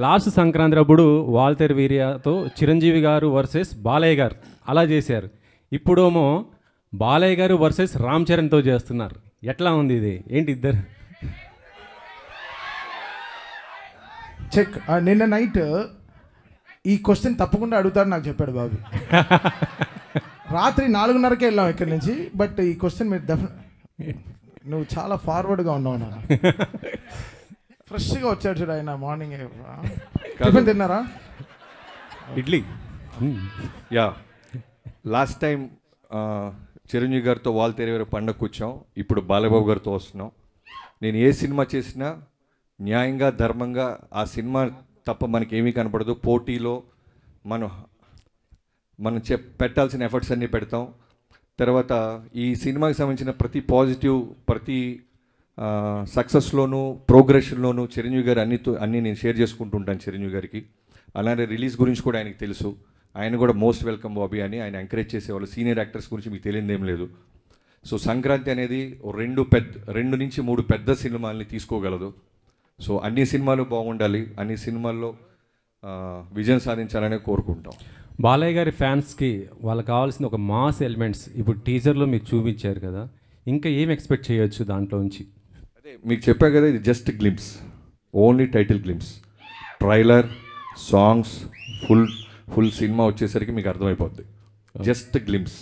Last Sankranti అప్పుడు వాల్తేర్ వీర్యతో చిరంజీవి గారు versus Balayya గారు అలా చేశారు. ఇప్పుడేమో బాలయ్య గారు వర్సెస్ రామ్ చరణ్తో చేస్తున్నారు. ఎట్లా ఉంది ఇది? ఏంటి ఇద్దరు? చెక్. నిన్న నైట్ ఈ క్వశ్చన్ తప్పకుండా అడుగుతాడు నాకు చెప్పాడు బాబు. రాత్రి 4:30కే వెళ్ళాం ఇక్కడి నుంచి. బట్ ఈ క్వశ్చన్ మీరు నువ్వు చాలా ఫార్వర్డ్గా ఉన్నావు నాన్న. ఫ్రెష్గా వచ్చాడు చూడు ఆయన మార్నింగ్. టిఫిన్ తిన్నారా? Idli. Yeah, last time Chiranjeevi గారితో వాల్తేరు గారి పండగ కూర్చాం. ఇప్పుడు బాలబాబు గారితో వస్తున్నాం. నేను ఏ సినిమా చేసినా న్యాయంగా ధర్మంగా ఆ సినిమా తప్ప మనకి ఏమీ కనపడదు. పోటీలో మనం పెట్టాల్సిన ఎఫర్ట్స్ అన్నీ పెడతాం. తర్వాత ఈ సినిమాకి సంబంధించిన ప్రతి పాజిటివ్, ప్రతి సక్సెస్లోనూ ప్రోగ్రెషన్లోనూ చిరంజీవి గారు అన్నీ నేను షేర్ చేసుకుంటూ ఉంటాను చిరంజీవి గారికి. అలానే రిలీజ్ గురించి కూడా ఆయనకి తెలుసు. ఆయన కూడా మోస్ట్ వెల్కమ్ బాబీ అని ఆయన ఎంకరేజ్ చేసేవాళ్ళు. సీనియర్ యాక్టర్స్ గురించి మీకు తెలియదేం లేదు. సో సంక్రాంతి అనేది 2 నుంచి 3 పెద్ద సినిమాల్ని తీసుకోగలదు. సో అన్ని సినిమాలు బాగుండాలి, అన్ని సినిమాల్లో విజయం సాధించాలని కోరుకుంటాం. బాలయ్య గారి ఫ్యాన్స్కి వాళ్ళకి కావాల్సిన ఒక మాస్ ఎలిమెంట్స్ ఇప్పుడు టీజర్లో మీకు చూపించారు కదా, ఇంకా ఏం ఎక్స్పెక్ట్ చేయొచ్చు దాంట్లో నుంచి? అదే మీకు చెప్పా కదా, ఇది just glimpse, only title glimpse. Trailer, songs, full cinema వచ్చేసరికి మీకు అర్థమైపోద్ది. Just glimpse.